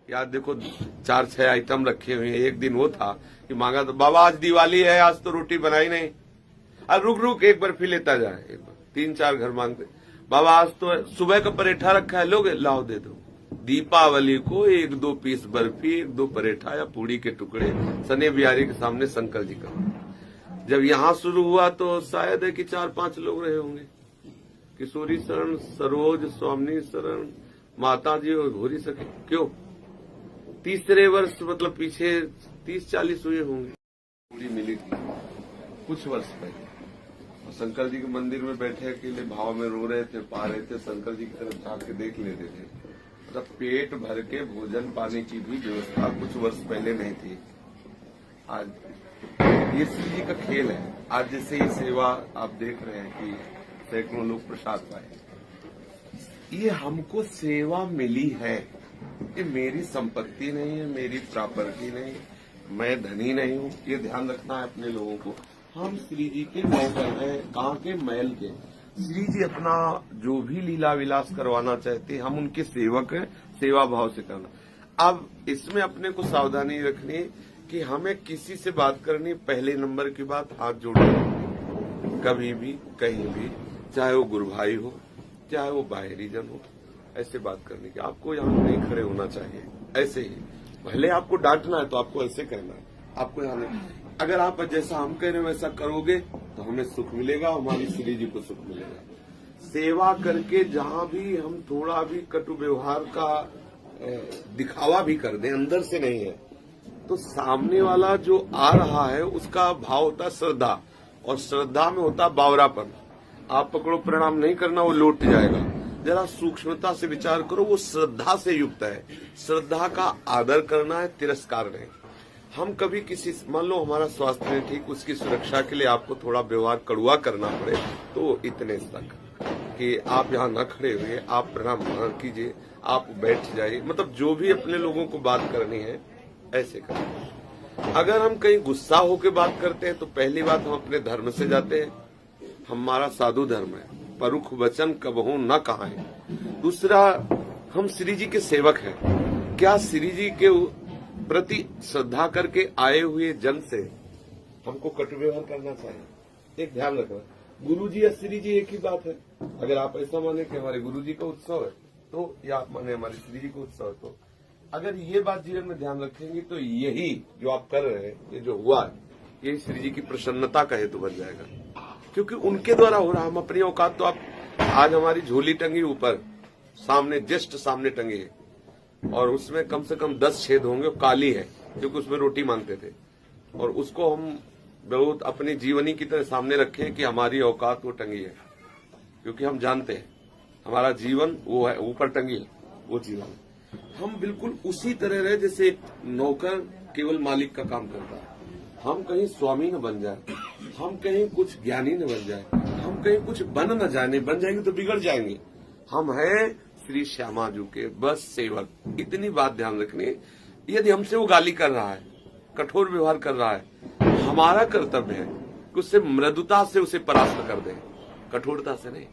यार देखो 4-6 आइटम रखे हुए हैं। एक दिन वो था कि मांगा तो बाबा आज दिवाली है, आज तो रोटी बनाई नहीं। अब रुक रुक एक बार फिर लेता जाए, एक बार 3-4 घर मांगते, बाबा आज तो सुबह का परेठा रखा है, लोगे लाओ दे दो। दीपावली को 1-2 पीस बर्फी, 1-2 परेठा या पूड़ी के टुकड़े सने बिहारी के सामने शंकर जी का। जब यहाँ शुरू हुआ तो शायद है कि 4-5 लोग रहे होंगे। किशोरी शरण, सरोज, स्वामी शरण, माता जी और घोरी सके। क्यों? तीसरे वर्ष मतलब पीछे 30-40 हुए होंगे। पूरी मिली थी कुछ वर्ष पहले, और शंकर जी के मंदिर में बैठे अकेले भाव में रो रहे थे, पा रहे थे, शंकर जी की तरफ झांक के देख लेते थे। मतलब पेट भर के भोजन पाने की भी व्यवस्था कुछ वर्ष पहले नहीं थी। आज ये श्री जी का खेल है। आज जैसे ही सेवा आप देख रहे हैं कि सैकड़ों लोग प्रसाद पाए, ये हमको सेवा मिली है। ये मेरी संपत्ति नहीं है, मेरी प्रॉपर्टी नहीं, मैं धनी नहीं हूँ। ये ध्यान रखना है अपने लोगों को। हम श्री जी के नौकर हैं, कहाँ के? महल के। श्री जी अपना जो भी लीला विलास करवाना चाहते हैं, हम उनके सेवक हैं, सेवा भाव से करना। अब इसमें अपने को सावधानी रखनी है कि हमें किसी से बात करनी, पहले नंबर की बात हाथ जोड़ना। कभी भी कहीं भी, चाहे वो गुरु भाई हो, चाहे वो बाहरी जन हो, ऐसे बात करने की आपको यहाँ नहीं खड़े होना चाहिए। ऐसे ही भले आपको डांटना है तो आपको ऐसे कहना है, आपको यहाँ नहीं। अगर आप जैसा हम कह रहे हैं वैसा करोगे तो हमें सुख मिलेगा, हमारी श्री जी को सुख मिलेगा। सेवा करके जहाँ भी हम थोड़ा भी कटु व्यवहार का दिखावा भी कर दें, अंदर से नहीं है, तो सामने वाला जो आ रहा है उसका भाव होता श्रद्धा, और श्रद्धा में होता बावरापन। आप पकड़ो प्रणाम नहीं करना, वो लौट जाएगा। जरा सूक्ष्मता से विचार करो, वो श्रद्धा से युक्त है। श्रद्धा का आदर करना है, तिरस्कार नहीं। हम कभी किसी, मान लो हमारा स्वास्थ्य नहीं ठीक, उसकी सुरक्षा के लिए आपको थोड़ा व्यवहार कड़ुआ करना पड़े तो इतने तक कि आप यहाँ न खड़े हुए, आप प्रणाम न कीजिए, आप बैठ जाइए। मतलब जो भी अपने लोगों को बात करनी है ऐसे करें। अगर हम कहीं गुस्सा होकर बात करते हैं तो पहली बात हम अपने धर्म से जाते हैं। हमारा साधु धर्म है, परुख वचन कबहू न कहाए। दूसरा, हम श्री जी के सेवक हैं। क्या श्री जी के प्रति श्रद्धा करके आए हुए जन से हमको कटु व्यवहार करना चाहिए? एक ध्यान रखना, गुरु जी या श्री जी एक ही बात है। अगर आप ऐसा माने कि हमारे गुरु जी का उत्सव है तो, या आप माने हमारे श्री जी का उत्सव है तो, अगर ये बात जीवन में ध्यान रखेंगे तो यही जो आप कर रहे हैं, ये जो हुआ है, ये श्री जी की प्रसन्नता का हेतु बन जाएगा। क्योंकि उनके द्वारा हो रहा। हम अपनी औकात तो, आप आज हमारी झोली टंगी ऊपर सामने, जस्ट सामने टंगी है, और उसमें कम से कम 10 छेद होंगे, काली है क्योंकि उसमें रोटी मांगते थे। और उसको हम बहुत अपनी जीवनी की तरह सामने रखें कि हमारी औकात वो टंगी है, क्योंकि हम जानते हैं हमारा जीवन वो है, ऊपर टंगी है वो जीवन। हम बिल्कुल उसी तरह रहे जैसे एक नौकर केवल मालिक का काम करता है। हम कहीं स्वामी न बन जाए, हम कहीं कुछ ज्ञानी न बन जाए, हम कहीं कुछ बन न जाने, बन जाएंगे तो बिगड़ जाएंगे। हम हैं श्री श्यामा जी के बस सेवक। इतनी बात ध्यान रखनी है। यदि हमसे वो गाली कर रहा है, कठोर व्यवहार कर रहा है, हमारा कर्तव्य है कि उससे मृदुता से उसे परास्त कर दें, कठोरता से नहीं।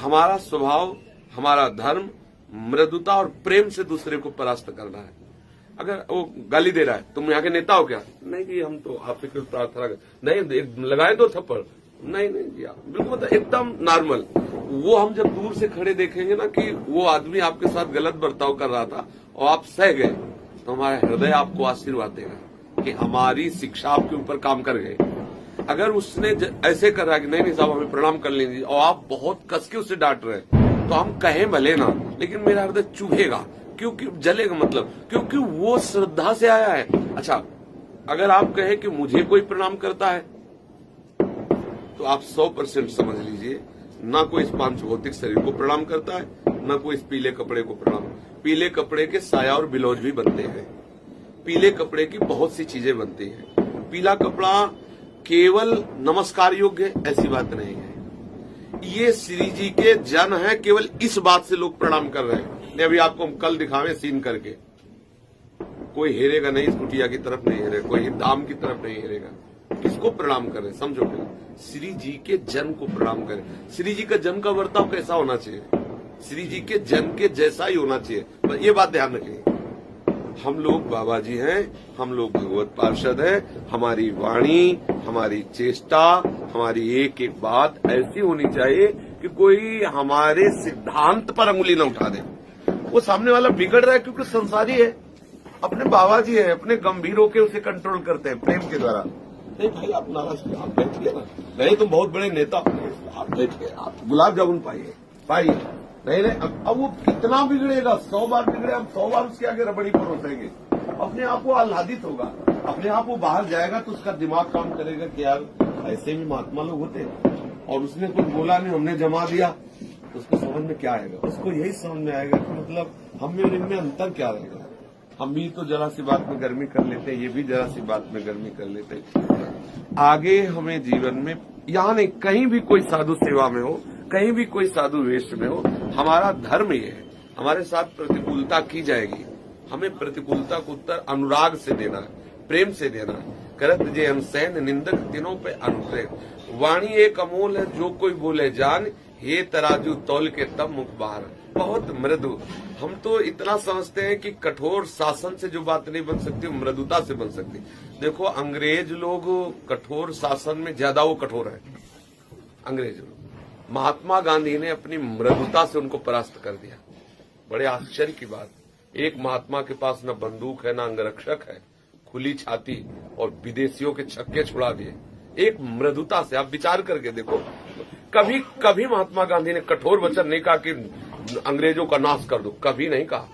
हमारा स्वभाव, हमारा धर्म मृदुता और प्रेम से दूसरे को परास्त करना है। अगर वो गाली दे रहा है, तुम यहाँ के नेता हो क्या? नहीं जी, हम तो आपसे कुछ प्रार्थना कर, नहीं लगाए 2 थप्पड़, नहीं जी, आप बिल्कुल मतलब एकदम नॉर्मल। वो हम जब दूर से खड़े देखेंगे ना कि वो आदमी आपके साथ गलत बर्ताव कर रहा था और आप सह गए, तो हमारा हृदय आपको आशीर्वाद देगा कि हमारी शिक्षा आपके ऊपर काम कर गए। अगर उसने ऐसे कर रहा है कि नहीं साहब हमें प्रणाम कर लेंगे, और आप बहुत कस के उसे डांट रहे हैं, तो हम कहें भले ना, लेकिन मेरा हृदय चुभेगा, क्योंकि जलेगा, मतलब क्योंकि वो श्रद्धा से आया है। अच्छा, अगर आप कहें कि मुझे कोई प्रणाम करता है तो आप 100% समझ लीजिए, ना कोई इस पांच भौतिक शरीर को प्रणाम करता है, ना कोई इस पीले कपड़े को प्रणाम। पीले कपड़े के साया और ब्लाउज भी बनते हैं, पीले कपड़े की बहुत सी चीजें बनती हैं। पीला कपड़ा केवल नमस्कार योग्य है ऐसी बात नहीं है। ये श्री जी के जन है, केवल इस बात से लोग प्रणाम कर रहे हैं। अभी आपको हम कल दिखावे सीन करके, कोई हेरेगा नहीं, इस कुटिया की तरफ नहीं हेरेगा, कोई दाम की तरफ नहीं हेरेगा। किसको प्रणाम करें समझो, श्री जी के जन को प्रणाम करें। श्री जी का जन का बर्ताव कैसा होना चाहिए? श्री जी के जन के जैसा ही होना चाहिए, ये बात ध्यान रखें। हम लोग बाबा जी हैं, हम लोग भगवत पार्षद हैं। हमारी वाणी, हमारी चेष्टा, हमारी एक एक बात ऐसी होनी चाहिए कि कोई हमारे सिद्धांत पर अंगुली न उठा दे। वो सामने वाला बिगड़ रहा है क्योंकि संसारी है, अपने बाबा जी है, अपने गंभीर होकर उसे कंट्रोल करते हैं प्रेम के द्वारा। नहीं भाई आप नाराज, आप बैठिए ना, नहीं तुम बहुत बड़े नेता, आप बैठिए, आप गुलाब जामुन पाइए। नहीं अब वो कितना बिगड़ेगा, 100 बार बिगड़े, हम 100 बार उसके आगे रबड़ी परोसेंगे। अपने आप वो आह्लादित होगा, अपने आप वो बाहर जाएगा तो उसका दिमाग काम करेगा कि यार ऐसे भी महात्मा लोग होते हैं। और उसने कुछ बोला नहीं, हमने जमा दिया, उसको समझ में क्या आएगा? उसको यही समझ में आएगा कि मतलब हम में और इनमें अंतर क्या रहेगा। हम भी तो जरा सी बात में गर्मी कर लेते हैं, ये भी जरा सी बात में गर्मी कर लेते हैं। आगे हमें जीवन में यहाँ नहीं, कहीं भी कोई साधु सेवा में हो, कहीं भी कोई साधु वेश में हो, हमारा धर्म ये है, हमारे साथ प्रतिकूलता की जाएगी, हमें प्रतिकूलता को उत्तर अनुराग से देना है, प्रेम से देना है। करत जे अनसैन निंदक तीनों पे अनुप्रेम। वाणी एक अमोल है, जो कोई बोले जान, ये तराजू तौल के तब मुख बाहर। बहुत मृदु, हम तो इतना समझते हैं कि कठोर शासन से जो बात नहीं बन सकती वो मृदुता से बन सकती। देखो अंग्रेज लोग कठोर शासन में ज्यादा वो कठोर है, अंग्रेज लोग। महात्मा गांधी ने अपनी मृदुता से उनको परास्त कर दिया। बड़े आश्चर्य की बात, एक महात्मा के पास न बंदूक है, न अंगरक्षक है, खुली छाती, और विदेशियों के छक्के छुड़ा दिए एक मृदुता से। आप विचार करके देखो, कभी कभी महात्मा गांधी ने कठोर वचन नहीं कहा कि अंग्रेजों का नाश कर दो, कभी नहीं कहा।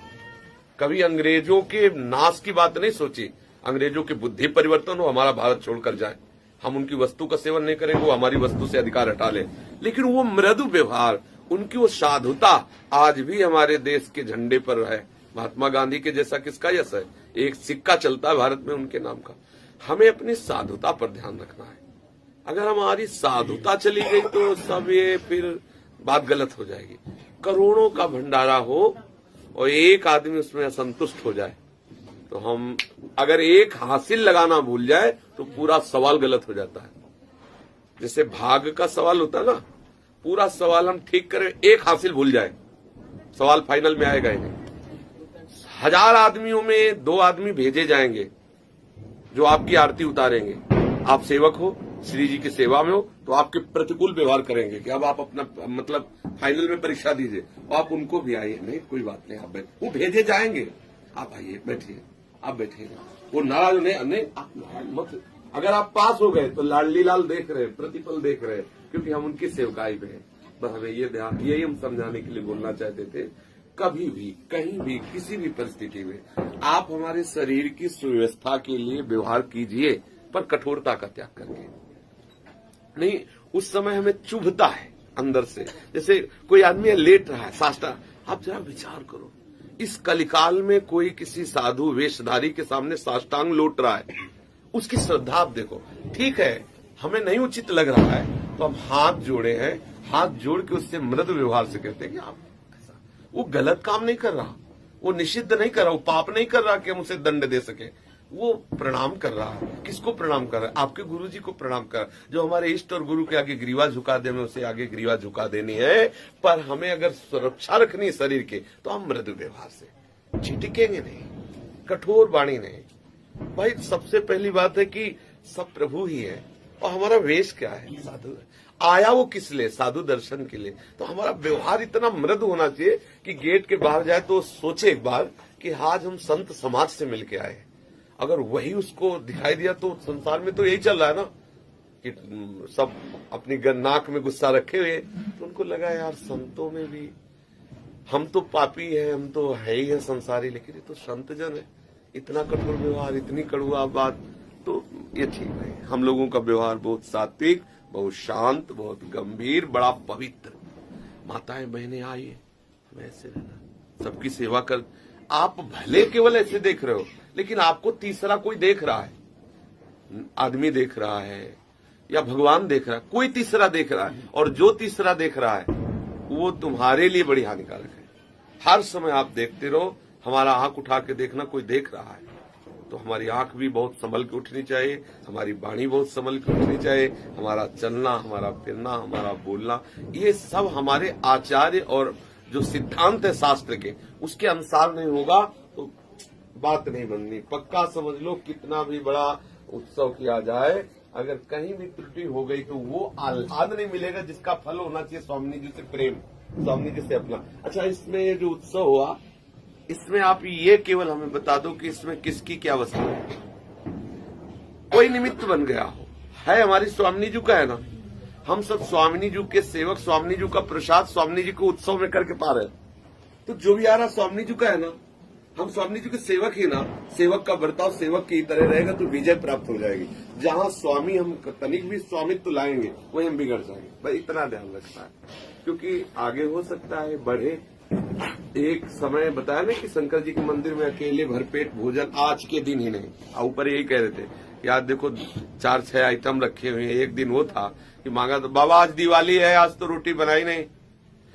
कभी अंग्रेजों के नाश की बात नहीं सोची। अंग्रेजों की बुद्धि परिवर्तन हो, हमारा भारत छोड़कर जाए, हम उनकी वस्तु का सेवन नहीं करेंगे, वो हमारी वस्तु से अधिकार हटा ले। लेकिन वो मृदु व्यवहार, उनकी वो साधुता आज भी हमारे देश के झंडे पर है। महात्मा गांधी के जैसा किसका यश है? एक सिक्का चलता है भारत में उनके नाम का। हमें अपनी साधुता पर ध्यान रखना है। अगर हमारी साधुता चली गई तो सब ये फिर बात गलत हो जाएगी। करोड़ों का भंडारा हो और एक आदमी उसमें असंतुष्ट हो जाए तो हम, अगर एक हासिल लगाना भूल जाए तो पूरा सवाल गलत हो जाता है। जैसे भाग का सवाल होता है ना, पूरा सवाल हम ठीक करें, एक हासिल भूल जाए, सवाल फाइनल में आएगा ही नहीं। 1000 आदमियों में 2 आदमी भेजे जाएंगे जो आपकी आरती उतारेंगे। आप सेवक हो, श्री जी की सेवा में हो, तो आपके प्रतिकूल व्यवहार करेंगे कि अब आप अपना मतलब फाइनल में परीक्षा दीजिए, और आप उनको भी आइए, नहीं कोई बात नहीं, आप बैठिए, वो भेजे जाएंगे, आप आइए, बैठिए, आप बैठिए। वो नाराज नहीं, आप मत। अगर आप पास हो गए तो लाडली लाल देख रहे हैं, प्रतिफल देख रहे हैं, क्योंकि हम उनकी सेवकाई में हैं। बस हमें ये ध्यान, यही हम समझाने के लिए बोलना चाहते थे। कभी भी, कहीं भी, किसी भी परिस्थिति में आप हमारे शरीर की सुव्यवस्था के लिए व्यवहार कीजिए, पर कठोरता का त्याग करके नहीं। उस समय हमें चुभता है अंदर से, जैसे कोई आदमी लेट रहा है साष्टांग, आप जरा विचार करो, इस कलिकाल में कोई किसी साधु वेशधारी के सामने साष्टांग लौट रहा है, उसकी श्रद्धा आप देखो। ठीक है, हमें नहीं उचित लग रहा है तो हम हाथ जोड़े हैं, हाथ जोड़ के उससे मृदु व्यवहार से कहते हैं कि आप, वो गलत काम नहीं कर रहा, वो निषिद्ध नहीं कर रहा, वो पाप नहीं कर रहा कि हम उसे दंड दे सके, वो प्रणाम कर रहा है। किसको प्रणाम कर रहा है? आपके गुरु जी को प्रणाम कर रहा है। जो हमारे इष्ट और गुरु के आगे ग्रीवा झुका दे, हमें उसे आगे ग्रीवा झुका देनी है। पर हमें अगर सुरक्षा रखनी है शरीर की, तो हम मृदु व्यवहार से झिटकेंगे नहीं, कठोर वाणी नहीं। भाई सबसे पहली बात है कि सब प्रभु ही है, और हमारा वेश क्या है? साधु आया वो किस लिए? साधु दर्शन के लिए। तो हमारा व्यवहार इतना मृदु होना चाहिए कि गेट के बाहर जाए तो सोचे एक बार कि आज हम संत समाज से मिलके आए। अगर वही उसको दिखाई दिया तो संसार में तो यही चल रहा है ना कि सब अपनी नाक में गुस्सा रखे हुए, तो उनको लगा यार संतों में भी, हम तो पापी है, हम तो है ही है संसारी, लेकिन ये तो संत जन है, इतना कठोर व्यवहार, इतनी कड़वा बात, तो ये ठीक है। हम लोगों का व्यवहार बहुत सात्विक, बहुत शांत, बहुत गंभीर, बड़ा पवित्र। माताएं बहनें आइए, हमें ऐसे रहना, सबकी सेवा कर। आप भले केवल ऐसे देख रहे हो, लेकिन आपको तीसरा कोई देख रहा है, आदमी देख रहा है या भगवान देख रहा है, कोई तीसरा देख रहा है, और जो तीसरा देख रहा है वो तुम्हारे लिए बड़ी हानिकारक है। हर समय आप देखते रहो, हमारा आंख उठा के देखना, कोई देख रहा है तो हमारी आंख भी बहुत संभल के उठनी चाहिए, हमारी वाणी बहुत संभल के उठनी चाहिए, हमारा चलना, हमारा फिरना, हमारा बोलना, ये सब हमारे आचार्य और जो सिद्धांत है शास्त्र के, उसके अनुसार नहीं होगा तो बात नहीं बननी। पक्का समझ लो, कितना भी बड़ा उत्सव किया जाए, अगर कहीं भी त्रुटि हो गई तो वो आह्लाद नहीं मिलेगा जिसका फल होना चाहिए स्वामी जी से प्रेम, स्वामी जी से अपना। अच्छा, इसमें ये जो उत्सव हुआ, इसमें आप ये केवल हमें बता दो कि इसमें किसकी क्या वस्तु है? कोई निमित्त बन गया हो, है हमारी स्वामी जी का है ना, हम सब स्वामी जी के सेवक, स्वामी जी का प्रसाद स्वामी जी को उत्सव में करके पा रहे हैं। तो जो भी आ रहा स्वामी जी का है ना, हम स्वामी जी के सेवक ही ना, सेवक का बर्ताव सेवक की तरह रहेगा तो विजय प्राप्त हो जाएगी। जहां स्वामी हम तनिक भी स्वामित्व लाएंगे वही हम बिगड़ जाएंगे। बस इतना ध्यान रखना है, क्योंकि आगे हो सकता है बढ़े। एक समय बताया ना कि शंकर जी के मंदिर में अकेले भरपेट भोजन आज के दिन ही नहीं, ऊपर यही कह रहे थे कि आज देखो 4-6 आइटम रखे हुए हैं। एक दिन वो था कि मांगा तो बाबा आज दिवाली है, आज तो रोटी बनाई नहीं।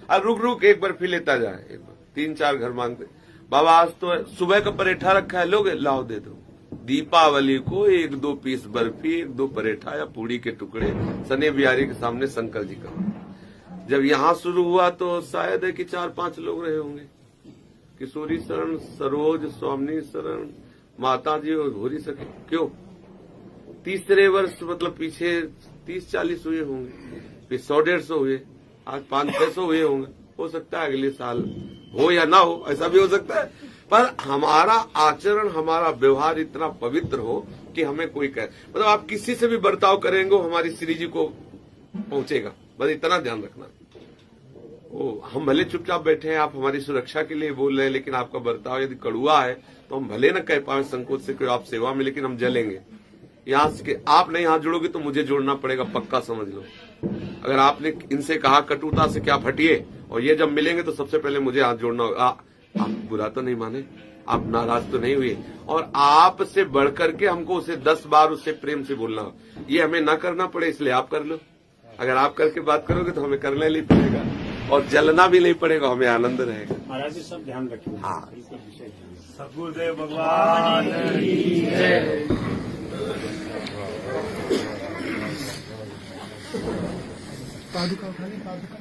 अब रुक एक बार फिर लेता जाए, एक बार 3-4 घर मांगते, बाबा आज तो सुबह का परेठा रखा है, लोगे लाओ दे दो। दीपावली को 1-2 पीस बर्फी, 1-2 परेठा या पूड़ी के टुकड़े सने बिहारी के सामने शंकर जी का। जब यहाँ शुरू हुआ तो शायद है कि 4-5 लोग रहे होंगे। किशोरी शरण, सरोज, स्वामी शरण, माता जी और घोरी सके। क्यों? तीसरे वर्ष मतलब पीछे 30-40 हुए होंगे, फिर 100-150 हुए, आज 500-600 हुए होंगे। हो सकता है अगले साल हो या ना हो, ऐसा भी हो सकता है। पर हमारा आचरण, हमारा व्यवहार इतना पवित्र हो कि हमें कोई कहे, मतलब आप किसी से भी बर्ताव करेंगे हमारी श्री जी को पहुंचेगा। बस इतना ध्यान रखना। हम भले चुपचाप बैठे हैं, आप हमारी सुरक्षा के लिए बोल रहे हैं, लेकिन आपका बर्ताव यदि कड़ुआ है तो हम भले न कह पाए संकोच से कि आप सेवा में, लेकिन हम जलेंगे। यहाँ से आप नहीं हाथ जोड़ोगे तो मुझे जोड़ना पड़ेगा, पक्का समझ लो। अगर आपने इनसे कहा कटुता से क्या फटिए, और ये जब मिलेंगे तो सबसे पहले मुझे हाथ जोड़ना होगा। आप बुरा तो नहीं माने, आप नाराज तो नहीं हुए, और आपसे बढ़ करके हमको उसे 10 बार उससे प्रेम से बोलना हो, ये हमें ना करना पड़े, इसलिए आप कर लो। अगर आप करके बात करोगे तो हमें करना नहीं पड़ेगा और जलना भी नहीं पड़ेगा, हमें आनंद रहेगा। महाराज जी सब ध्यान रखिए। हाँ, सद्गुरुदेव भगवान की जय। पादुका उठा ले, पादुका